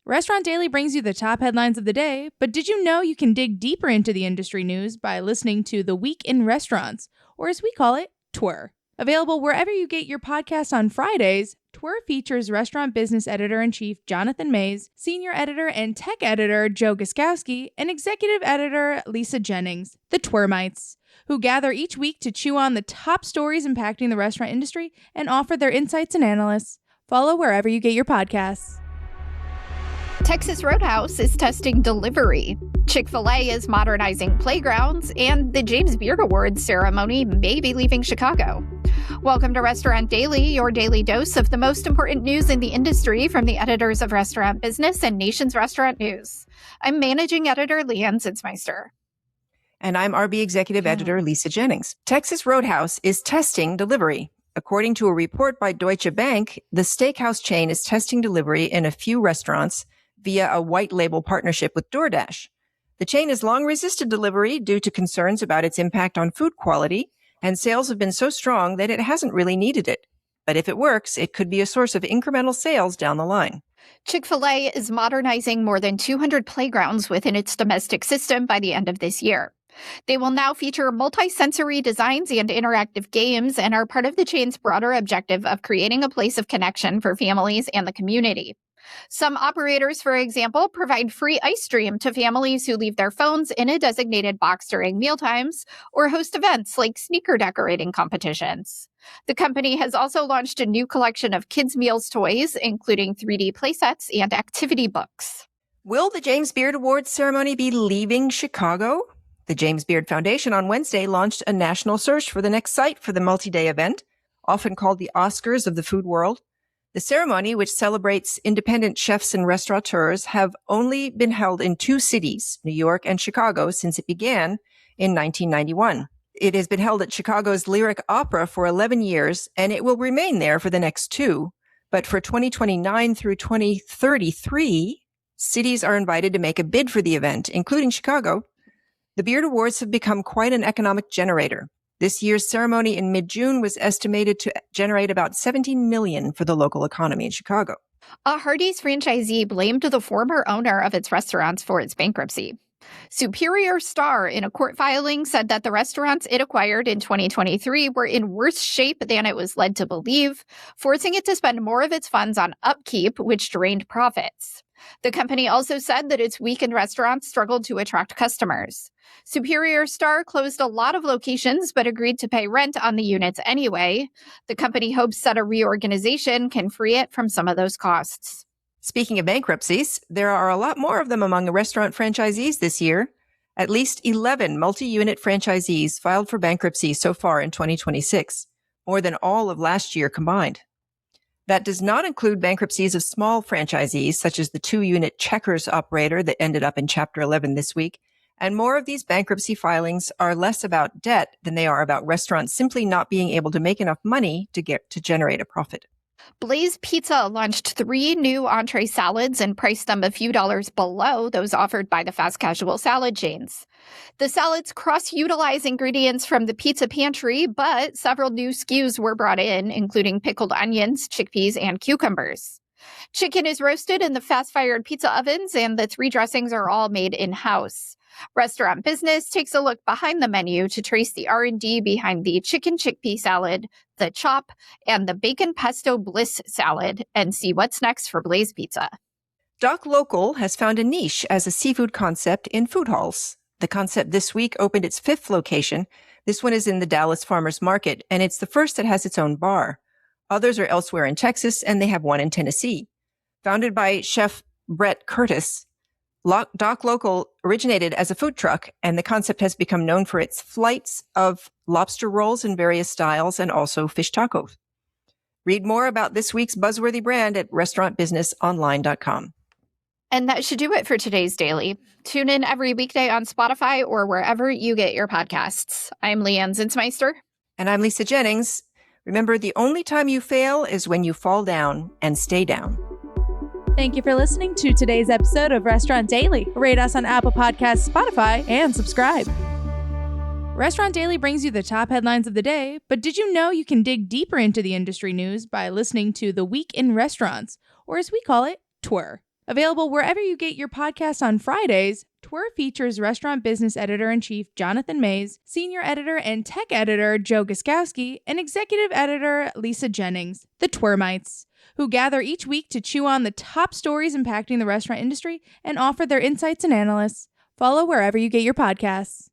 Restaurant Daily brings you the top headlines of the day, but did you know you can dig deeper into the industry news by listening to The Week in Restaurants, or as we call it, TWER. Available wherever you get your podcasts on Fridays, TWER features restaurant business editor-in-chief Jonathan Mays, senior editor and tech editor Joe Guskowski, and executive editor Lisa Jennings, the TWERmites, who gather each week to chew on the top stories impacting the restaurant industry and offer their insights and analysis. Follow wherever you get your podcasts. Texas Roadhouse is testing delivery. Chick-fil-A is modernizing playgrounds, and the James Beard Awards ceremony may be leaving Chicago. Welcome to Restaurant Daily, your daily dose of the most important news in the industry from the editors of Restaurant Business and Nation's Restaurant News. I'm managing editor Leanne Zinsmeister. And I'm RB executive editor Lisa Jennings. Texas Roadhouse is testing delivery. According to a report by Deutsche Bank, the steakhouse chain is testing delivery in a few restaurants via a white label partnership with DoorDash. The chain has long resisted delivery due to concerns about its impact on food quality, and sales have been so strong that it hasn't really needed it. But if it works, it could be a source of incremental sales down the line. Chick-fil-A is modernizing more than 200 playgrounds within its domestic system by the end of this year. They will now feature multi-sensory designs and interactive games and are part of the chain's broader objective of creating a place of connection for families and the community. Some operators, for example, provide free ice cream to families who leave their phones in a designated box during mealtimes or host events like sneaker decorating competitions. The company has also launched a new collection of kids' meals toys, including 3D playsets and activity books. Will the James Beard Awards ceremony be leaving Chicago? The James Beard Foundation on Wednesday launched a national search for the next site for the multi-day event, often called the Oscars of the food world. The ceremony, which celebrates independent chefs and restaurateurs, have only been held in two cities, New York and Chicago, since it began in 1991. It has been held at Chicago's Lyric Opera for 11 years, and it will remain there for the next two. But for 2029 through 2033, cities are invited to make a bid for the event, including Chicago. The Beard Awards have become quite an economic generator. This year's ceremony in mid-June was estimated to generate about $17 million for the local economy in Chicago. A Hardee's franchisee blamed the former owner of its restaurants for its bankruptcy. Superior Star, in a court filing, said that the restaurants it acquired in 2023 were in worse shape than it was led to believe, forcing it to spend more of its funds on upkeep, which drained profits. The company also said that its weakened restaurants struggled to attract customers. Superior Star closed a lot of locations but agreed to pay rent on the units anyway. The company hopes that a reorganization can free it from some of those costs. Speaking of bankruptcies, there are a lot more of them among the restaurant franchisees this year. At least 11 multi-unit franchisees filed for bankruptcy so far in 2026, more than all of last year combined. That does not include bankruptcies of small franchisees, such as the 2-unit Checkers operator that ended up in Chapter 11 this week. And more of these bankruptcy filings are less about debt than they are about restaurants simply not being able to make enough money to generate a profit. Blaze Pizza launched 3 new entree salads and priced them a few dollars below those offered by the fast casual salad chains. The salads cross-utilize ingredients from the pizza pantry, but several new SKUs were brought in, including pickled onions, chickpeas, and cucumbers. Chicken is roasted in the fast-fired pizza ovens, and the 3 dressings are all made in-house. Restaurant Business takes a look behind the menu to trace the R&D behind the chicken chickpea salad, the chop, and the bacon pesto bliss salad, and see what's next for Blaze Pizza. Doc Local has found a niche as a seafood concept in food halls. The concept this week opened its 5th location. This one is in the Dallas Farmers Market, and it's the first that has its own bar. Others are elsewhere in Texas, and they have one in Tennessee. Founded by Chef Brett Curtis, Doc Local originated as a food truck, and the concept has become known for its flights of lobster rolls in various styles and also fish tacos. Read more about this week's buzzworthy brand at restaurantbusinessonline.com. And that should do it for today's Daily. Tune in every weekday on Spotify or wherever you get your podcasts. I'm Leanne Zinsmeister. And I'm Lisa Jennings. Remember, the only time you fail is when you fall down, and stay down. Thank you for listening to today's episode of Restaurant Daily. Rate us on Apple Podcasts, Spotify, and subscribe. Restaurant Daily brings you the top headlines of the day, but did you know you can dig deeper into the industry news by listening to The Week in Restaurants, or as we call it, TWER. Available wherever you get your podcasts on Fridays, Twir features restaurant business editor-in-chief Jonathan Mays, senior editor and tech editor Joe Guskowski, and executive editor Lisa Jennings, the Twirmites, who gather each week to chew on the top stories impacting the restaurant industry and offer their insights and analysis. Follow wherever you get your podcasts.